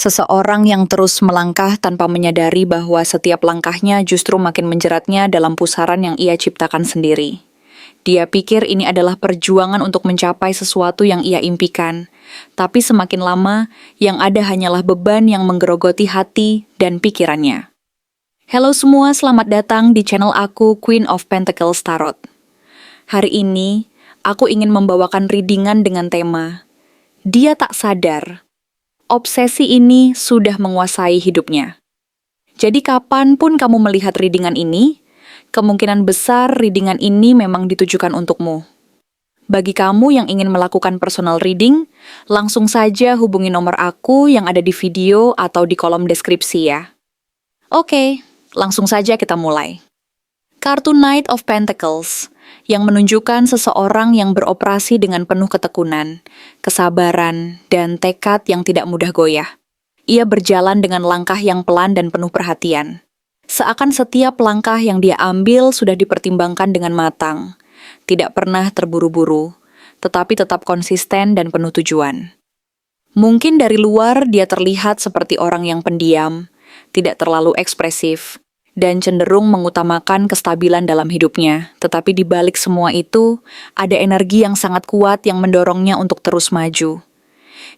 Seseorang yang terus melangkah tanpa menyadari bahwa setiap langkahnya justru makin menjeratnya dalam pusaran yang ia ciptakan sendiri. Dia pikir ini adalah perjuangan untuk mencapai sesuatu yang ia impikan, tapi semakin lama, yang ada hanyalah beban yang menggerogoti hati dan pikirannya. Halo semua, selamat datang di channel aku, Queen of Pentacles Tarot. Hari ini, aku ingin membawakan readingan dengan tema Dia Tak Sadar. Obsesi ini sudah menguasai hidupnya. Jadi kapanpun kamu melihat readingan ini, kemungkinan besar readingan ini memang ditujukan untukmu. Bagi kamu yang ingin melakukan personal reading, langsung saja hubungi nomor aku yang ada di video atau di kolom deskripsi ya. Oke, langsung saja kita mulai. Kartu Knight of Pentacles yang menunjukkan seseorang yang beroperasi dengan penuh ketekunan, kesabaran, dan tekad yang tidak mudah goyah. Ia berjalan dengan langkah yang pelan dan penuh perhatian. Seakan setiap langkah yang dia ambil sudah dipertimbangkan dengan matang, tidak pernah terburu-buru, tetapi tetap konsisten dan penuh tujuan. Mungkin dari luar dia terlihat seperti orang yang pendiam, tidak terlalu ekspresif, dan cenderung mengutamakan kestabilan dalam hidupnya. Tetapi di balik semua itu, ada energi yang sangat kuat yang mendorongnya untuk terus maju.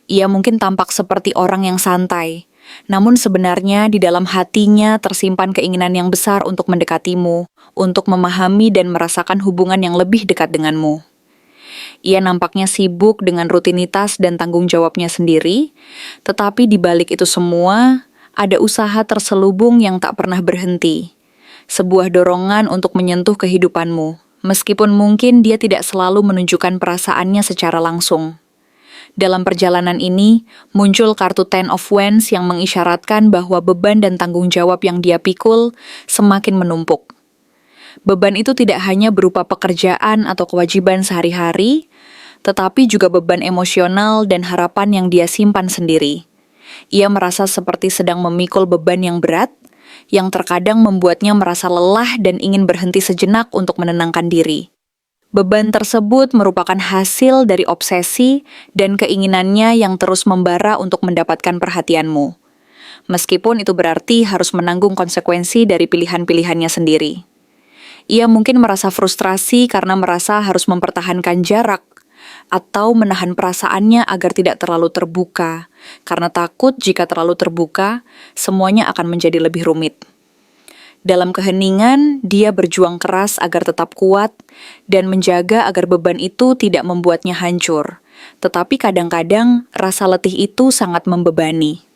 Ia mungkin tampak seperti orang yang santai, namun sebenarnya di dalam hatinya tersimpan keinginan yang besar untuk mendekatimu, untuk memahami dan merasakan hubungan yang lebih dekat denganmu. Ia nampaknya sibuk dengan rutinitas dan tanggung jawabnya sendiri, tetapi di balik itu semua, ada usaha terselubung yang tak pernah berhenti. Sebuah dorongan untuk menyentuh kehidupanmu, meskipun mungkin dia tidak selalu menunjukkan perasaannya secara langsung. Dalam perjalanan ini, muncul kartu Ten of Wands yang mengisyaratkan bahwa beban dan tanggung jawab yang dia pikul semakin menumpuk. Beban itu tidak hanya berupa pekerjaan atau kewajiban sehari-hari, tetapi juga beban emosional dan harapan yang dia simpan sendiri. Ia merasa seperti sedang memikul beban yang berat, yang terkadang membuatnya merasa lelah dan ingin berhenti sejenak untuk menenangkan diri. Beban tersebut merupakan hasil dari obsesi dan keinginannya yang terus membara untuk mendapatkan perhatianmu. Meskipun itu berarti harus menanggung konsekuensi dari pilihan-pilihannya sendiri. Ia mungkin merasa frustrasi karena merasa harus mempertahankan jarak, atau menahan perasaannya agar tidak terlalu terbuka, karena takut jika terlalu terbuka, semuanya akan menjadi lebih rumit. Dalam keheningan, dia berjuang keras agar tetap kuat dan menjaga agar beban itu tidak membuatnya hancur, tetapi kadang-kadang rasa letih itu sangat membebani.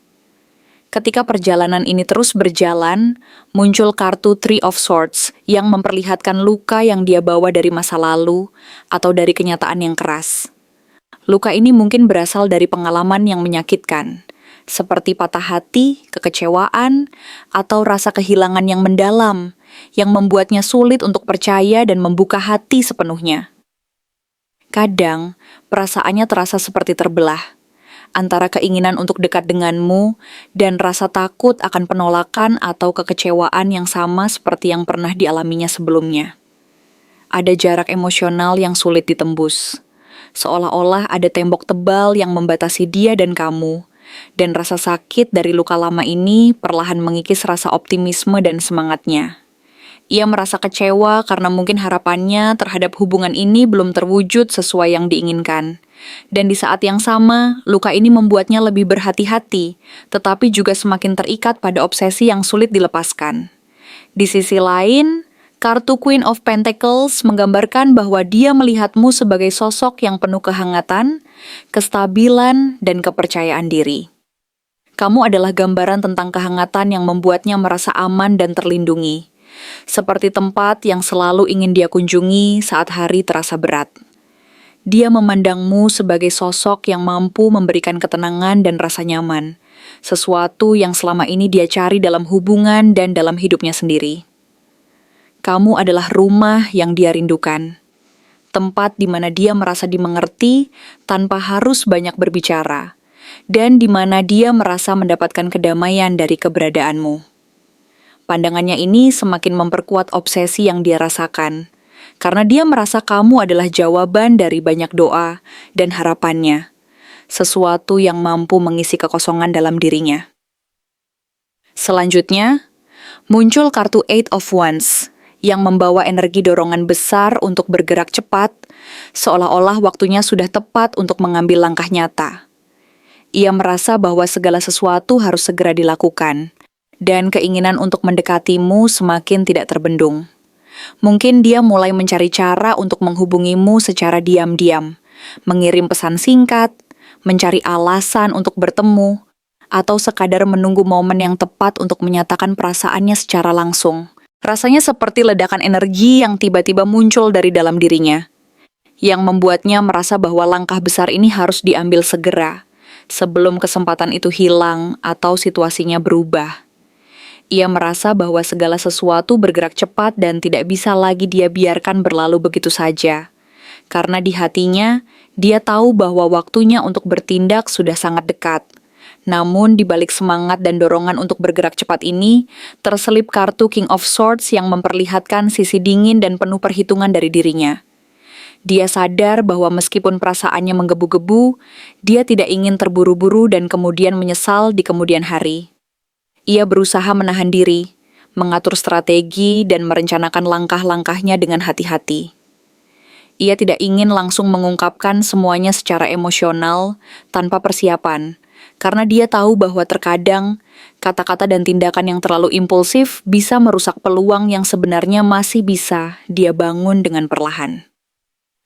Ketika perjalanan ini terus berjalan, muncul kartu Three of Swords yang memperlihatkan luka yang dia bawa dari masa lalu atau dari kenyataan yang keras. Luka ini mungkin berasal dari pengalaman yang menyakitkan, seperti patah hati, kekecewaan, atau rasa kehilangan yang mendalam, yang membuatnya sulit untuk percaya dan membuka hati sepenuhnya. Kadang, perasaannya terasa seperti terbelah, antara keinginan untuk dekat denganmu dan rasa takut akan penolakan atau kekecewaan yang sama seperti yang pernah dialaminya sebelumnya. Ada jarak emosional yang sulit ditembus, seolah-olah ada tembok tebal yang membatasi dia dan kamu, dan rasa sakit dari luka lama ini perlahan mengikis rasa optimisme dan semangatnya. Ia merasa kecewa karena mungkin harapannya terhadap hubungan ini belum terwujud sesuai yang diinginkan. Dan di saat yang sama, luka ini membuatnya lebih berhati-hati, tetapi juga semakin terikat pada obsesi yang sulit dilepaskan. Di sisi lain, kartu Queen of Pentacles menggambarkan bahwa dia melihatmu sebagai sosok yang penuh kehangatan, kestabilan, dan kepercayaan diri. Kamu adalah gambaran tentang kehangatan yang membuatnya merasa aman dan terlindungi, seperti tempat yang selalu ingin dia kunjungi saat hari terasa berat. Dia memandangmu sebagai sosok yang mampu memberikan ketenangan dan rasa nyaman, sesuatu yang selama ini dia cari dalam hubungan dan dalam hidupnya sendiri. Kamu adalah rumah yang dia rindukan, tempat di mana dia merasa dimengerti tanpa harus banyak berbicara, dan di mana dia merasa mendapatkan kedamaian dari keberadaanmu. Pandangannya ini semakin memperkuat obsesi yang dia rasakan, karena dia merasa kamu adalah jawaban dari banyak doa dan harapannya, sesuatu yang mampu mengisi kekosongan dalam dirinya. Selanjutnya, muncul kartu Eight of Wands yang membawa energi dorongan besar untuk bergerak cepat, seolah-olah waktunya sudah tepat untuk mengambil langkah nyata. Ia merasa bahwa segala sesuatu harus segera dilakukan, dan keinginan untuk mendekatimu semakin tidak terbendung. Mungkin dia mulai mencari cara untuk menghubungimu secara diam-diam, mengirim pesan singkat, mencari alasan untuk bertemu, atau sekadar menunggu momen yang tepat untuk menyatakan perasaannya secara langsung. Rasanya seperti ledakan energi yang tiba-tiba muncul dari dalam dirinya, yang membuatnya merasa bahwa langkah besar ini harus diambil segera, sebelum kesempatan itu hilang atau situasinya berubah. Ia merasa bahwa segala sesuatu bergerak cepat dan tidak bisa lagi dia biarkan berlalu begitu saja. Karena di hatinya, dia tahu bahwa waktunya untuk bertindak sudah sangat dekat. Namun, di balik semangat dan dorongan untuk bergerak cepat ini, terselip kartu King of Swords yang memperlihatkan sisi dingin dan penuh perhitungan dari dirinya. Dia sadar bahwa meskipun perasaannya menggebu-gebu, dia tidak ingin terburu-buru dan kemudian menyesal di kemudian hari. Ia berusaha menahan diri, mengatur strategi, dan merencanakan langkah-langkahnya dengan hati-hati. Ia tidak ingin langsung mengungkapkan semuanya secara emosional, tanpa persiapan, karena dia tahu bahwa terkadang kata-kata dan tindakan yang terlalu impulsif bisa merusak peluang yang sebenarnya masih bisa dia bangun dengan perlahan.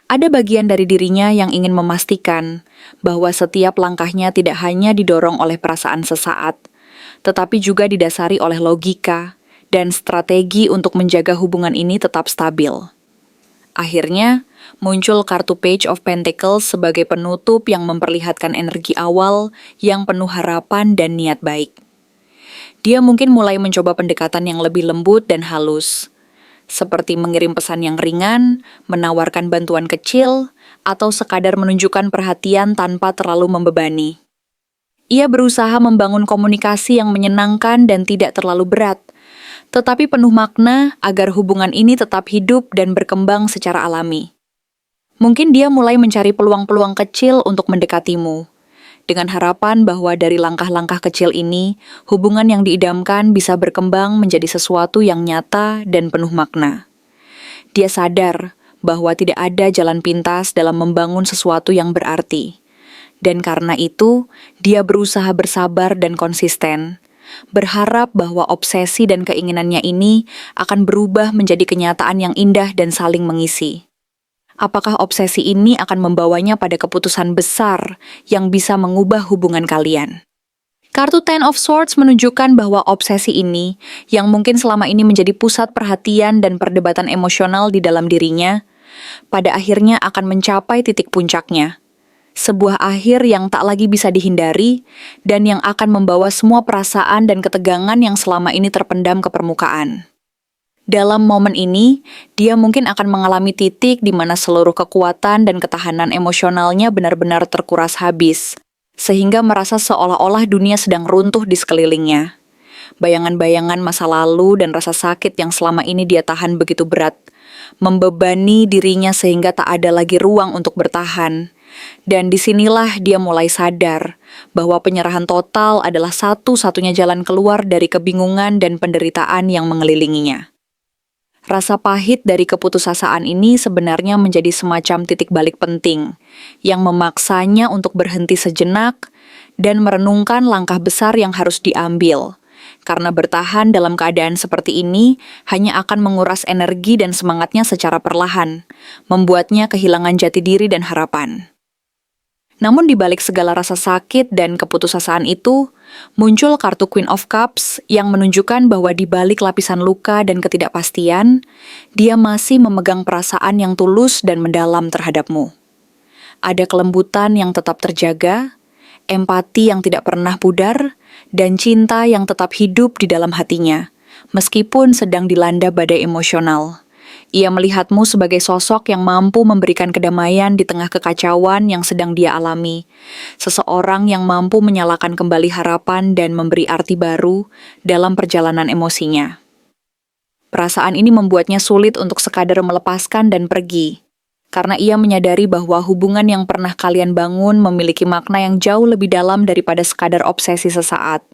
Ada bagian dari dirinya yang ingin memastikan bahwa setiap langkahnya tidak hanya didorong oleh perasaan sesaat, tetapi juga didasari oleh logika dan strategi untuk menjaga hubungan ini tetap stabil. Akhirnya, muncul kartu Page of Pentacles sebagai penutup yang memperlihatkan energi awal yang penuh harapan dan niat baik. Dia mungkin mulai mencoba pendekatan yang lebih lembut dan halus, seperti mengirim pesan yang ringan, menawarkan bantuan kecil, atau sekadar menunjukkan perhatian tanpa terlalu membebani. Ia berusaha membangun komunikasi yang menyenangkan dan tidak terlalu berat, tetapi penuh makna agar hubungan ini tetap hidup dan berkembang secara alami. Mungkin dia mulai mencari peluang-peluang kecil untuk mendekatimu, dengan harapan bahwa dari langkah-langkah kecil ini, hubungan yang diidamkan bisa berkembang menjadi sesuatu yang nyata dan penuh makna. Dia sadar bahwa tidak ada jalan pintas dalam membangun sesuatu yang berarti, dan karena itu, dia berusaha bersabar dan konsisten, berharap bahwa obsesi dan keinginannya ini akan berubah menjadi kenyataan yang indah dan saling mengisi. Apakah obsesi ini akan membawanya pada keputusan besar yang bisa mengubah hubungan kalian? Kartu Ten of Swords menunjukkan bahwa obsesi ini, yang mungkin selama ini menjadi pusat perhatian dan perdebatan emosional di dalam dirinya, pada akhirnya akan mencapai titik puncaknya. Sebuah akhir yang tak lagi bisa dihindari dan yang akan membawa semua perasaan dan ketegangan yang selama ini terpendam ke permukaan. Dalam momen ini, dia mungkin akan mengalami titik di mana seluruh kekuatan dan ketahanan emosionalnya benar-benar terkuras habis, sehingga merasa seolah-olah dunia sedang runtuh di sekelilingnya. Bayangan-bayangan masa lalu dan rasa sakit yang selama ini dia tahan begitu berat, membebani dirinya sehingga tak ada lagi ruang untuk bertahan. Dan disinilah dia mulai sadar bahwa penyerahan total adalah satu-satunya jalan keluar dari kebingungan dan penderitaan yang mengelilinginya. Rasa pahit dari keputusasaan ini sebenarnya menjadi semacam titik balik penting yang memaksanya untuk berhenti sejenak dan merenungkan langkah besar yang harus diambil. Karena bertahan dalam keadaan seperti ini hanya akan menguras energi dan semangatnya secara perlahan, membuatnya kehilangan jati diri dan harapan. Namun di balik segala rasa sakit dan keputusasaan itu, muncul kartu Queen of Cups yang menunjukkan bahwa di balik lapisan luka dan ketidakpastian, dia masih memegang perasaan yang tulus dan mendalam terhadapmu. Ada kelembutan yang tetap terjaga, empati yang tidak pernah pudar, dan cinta yang tetap hidup di dalam hatinya, meskipun sedang dilanda badai emosional. Ia melihatmu sebagai sosok yang mampu memberikan kedamaian di tengah kekacauan yang sedang dia alami. Seseorang yang mampu menyalakan kembali harapan dan memberi arti baru dalam perjalanan emosinya. Perasaan ini membuatnya sulit untuk sekadar melepaskan dan pergi, karena ia menyadari bahwa hubungan yang pernah kalian bangun memiliki makna yang jauh lebih dalam daripada sekadar obsesi sesaat.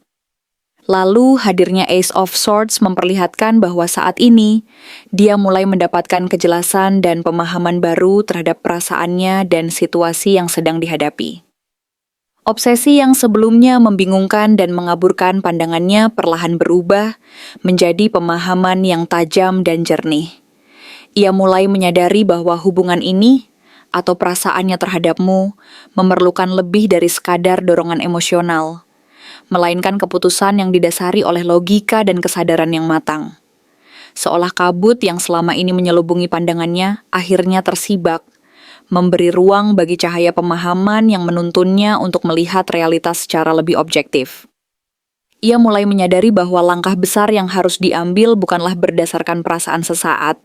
Lalu, hadirnya Ace of Swords memperlihatkan bahwa saat ini, dia mulai mendapatkan kejelasan dan pemahaman baru terhadap perasaannya dan situasi yang sedang dihadapi. Obsesi yang sebelumnya membingungkan dan mengaburkan pandangannya perlahan berubah menjadi pemahaman yang tajam dan jernih. Ia mulai menyadari bahwa hubungan ini, atau perasaannya terhadapmu, memerlukan lebih dari sekadar dorongan emosional, melainkan keputusan yang didasari oleh logika dan kesadaran yang matang. Seolah kabut yang selama ini menyelubungi pandangannya akhirnya tersibak, memberi ruang bagi cahaya pemahaman yang menuntunnya untuk melihat realitas secara lebih objektif. Ia mulai menyadari bahwa langkah besar yang harus diambil bukanlah berdasarkan perasaan sesaat,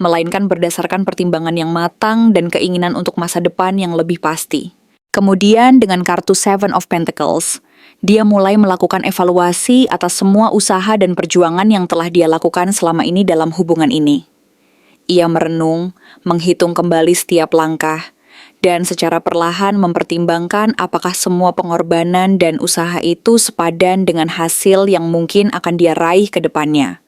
melainkan berdasarkan pertimbangan yang matang dan keinginan untuk masa depan yang lebih pasti. Kemudian dengan kartu Seven of Pentacles, dia mulai melakukan evaluasi atas semua usaha dan perjuangan yang telah dia lakukan selama ini dalam hubungan ini. Ia merenung, menghitung kembali setiap langkah, dan secara perlahan mempertimbangkan apakah semua pengorbanan dan usaha itu sepadan dengan hasil yang mungkin akan dia raih ke depannya.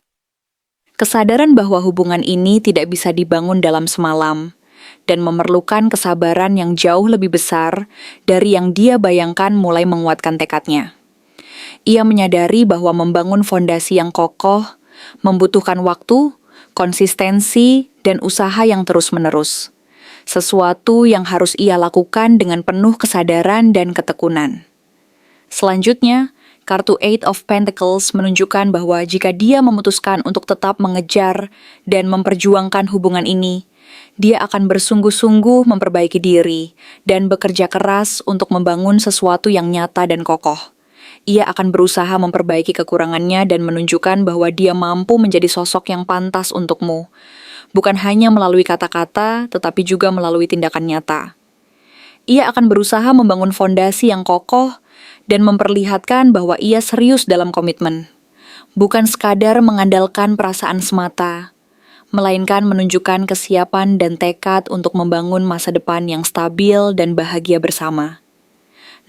Kesadaran bahwa hubungan ini tidak bisa dibangun dalam semalam, dan memerlukan kesabaran yang jauh lebih besar dari yang dia bayangkan mulai menguatkan tekadnya. Ia menyadari bahwa membangun fondasi yang kokoh membutuhkan waktu, konsistensi, dan usaha yang terus-menerus. Sesuatu yang harus ia lakukan dengan penuh kesadaran dan ketekunan. Selanjutnya, kartu Eight of Pentacles menunjukkan bahwa jika dia memutuskan untuk tetap mengejar dan memperjuangkan hubungan ini, dia akan bersungguh-sungguh memperbaiki diri dan bekerja keras untuk membangun sesuatu yang nyata dan kokoh. Ia akan berusaha memperbaiki kekurangannya dan menunjukkan bahwa dia mampu menjadi sosok yang pantas untukmu, bukan hanya melalui kata-kata, tetapi juga melalui tindakan nyata. Ia akan berusaha membangun fondasi yang kokoh dan memperlihatkan bahwa ia serius dalam komitmen, bukan sekadar mengandalkan perasaan semata, melainkan menunjukkan kesiapan dan tekad untuk membangun masa depan yang stabil dan bahagia bersama.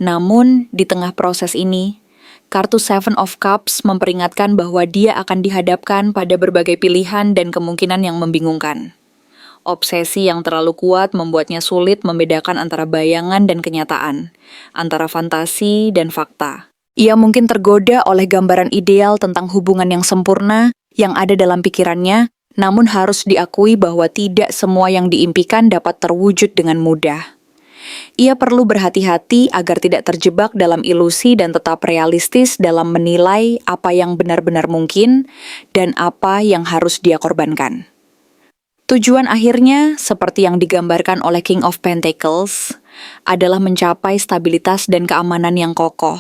Namun, di tengah proses ini, kartu Seven of Cups memperingatkan bahwa dia akan dihadapkan pada berbagai pilihan dan kemungkinan yang membingungkan. Obsesi yang terlalu kuat membuatnya sulit membedakan antara bayangan dan kenyataan, antara fantasi dan fakta. Ia mungkin tergoda oleh gambaran ideal tentang hubungan yang sempurna yang ada dalam pikirannya, namun harus diakui bahwa tidak semua yang diimpikan dapat terwujud dengan mudah. Ia perlu berhati-hati agar tidak terjebak dalam ilusi dan tetap realistis dalam menilai apa yang benar-benar mungkin dan apa yang harus dia korbankan. Tujuan akhirnya, seperti yang digambarkan oleh King of Pentacles, adalah mencapai stabilitas dan keamanan yang kokoh.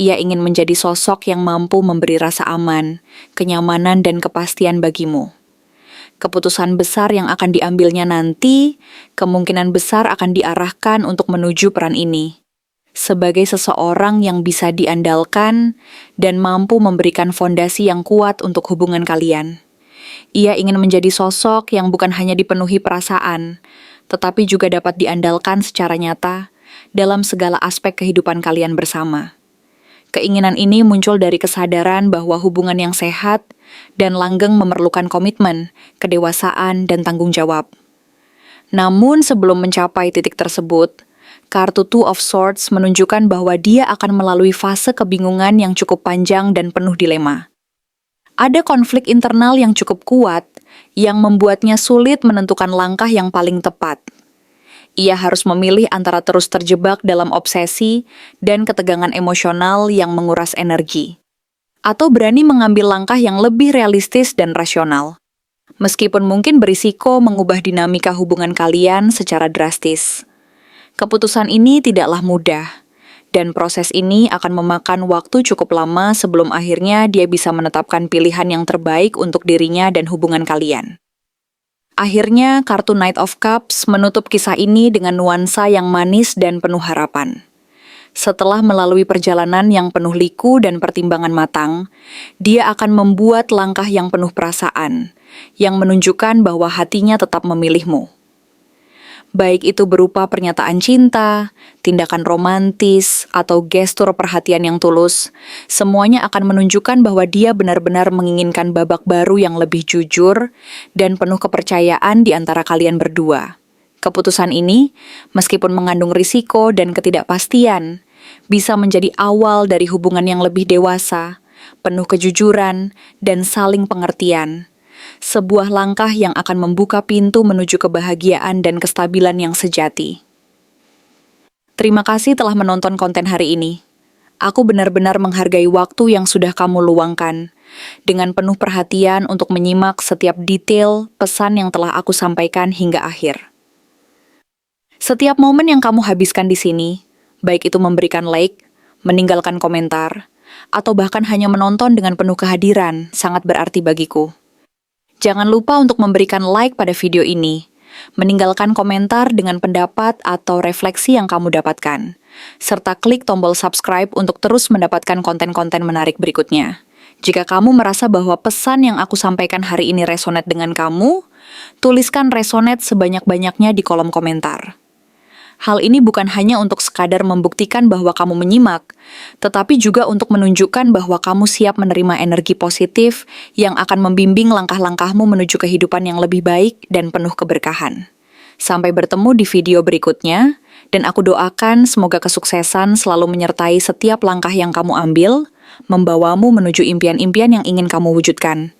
Ia ingin menjadi sosok yang mampu memberi rasa aman, kenyamanan, dan kepastian bagimu. Keputusan besar yang akan diambilnya nanti, kemungkinan besar akan diarahkan untuk menuju peran ini. Sebagai seseorang yang bisa diandalkan dan mampu memberikan fondasi yang kuat untuk hubungan kalian. Ia ingin menjadi sosok yang bukan hanya dipenuhi perasaan, tetapi juga dapat diandalkan secara nyata dalam segala aspek kehidupan kalian bersama. Keinginan ini muncul dari kesadaran bahwa hubungan yang sehat dan langgeng memerlukan komitmen, kedewasaan, dan tanggung jawab. Namun sebelum mencapai titik tersebut, kartu Two of Swords menunjukkan bahwa dia akan melalui fase kebingungan yang cukup panjang dan penuh dilema. Ada konflik internal yang cukup kuat yang membuatnya sulit menentukan langkah yang paling tepat. Ia harus memilih antara terus terjebak dalam obsesi dan ketegangan emosional yang menguras energi, atau berani mengambil langkah yang lebih realistis dan rasional. Meskipun mungkin berisiko mengubah dinamika hubungan kalian secara drastis. Keputusan ini tidaklah mudah, dan proses ini akan memakan waktu cukup lama sebelum akhirnya dia bisa menetapkan pilihan yang terbaik untuk dirinya dan hubungan kalian. Akhirnya, kartu Knight of Cups menutup kisah ini dengan nuansa yang manis dan penuh harapan. Setelah melalui perjalanan yang penuh liku dan pertimbangan matang, dia akan membuat langkah yang penuh perasaan, yang menunjukkan bahwa hatinya tetap memilihmu. Baik itu berupa pernyataan cinta, tindakan romantis, atau gestur perhatian yang tulus, semuanya akan menunjukkan bahwa dia benar-benar menginginkan babak baru yang lebih jujur dan penuh kepercayaan di antara kalian berdua. Keputusan ini, meskipun mengandung risiko dan ketidakpastian, bisa menjadi awal dari hubungan yang lebih dewasa, penuh kejujuran, dan saling pengertian. Sebuah langkah yang akan membuka pintu menuju kebahagiaan dan kestabilan yang sejati. Terima kasih telah menonton konten hari ini. Aku benar-benar menghargai waktu yang sudah kamu luangkan, dengan penuh perhatian untuk menyimak setiap detail pesan yang telah aku sampaikan hingga akhir. Setiap momen yang kamu habiskan di sini, baik itu memberikan like, meninggalkan komentar, atau bahkan hanya menonton dengan penuh kehadiran, sangat berarti bagiku. Jangan lupa untuk memberikan like pada video ini, meninggalkan komentar dengan pendapat atau refleksi yang kamu dapatkan, serta klik tombol subscribe untuk terus mendapatkan konten-konten menarik berikutnya. Jika kamu merasa bahwa pesan yang aku sampaikan hari ini resonate dengan kamu, tuliskan resonate sebanyak-banyaknya di kolom komentar. Hal ini bukan hanya untuk sekadar membuktikan bahwa kamu menyimak, tetapi juga untuk menunjukkan bahwa kamu siap menerima energi positif yang akan membimbing langkah-langkahmu menuju kehidupan yang lebih baik dan penuh keberkahan. Sampai bertemu di video berikutnya, dan aku doakan semoga kesuksesan selalu menyertai setiap langkah yang kamu ambil, membawamu menuju impian-impian yang ingin kamu wujudkan.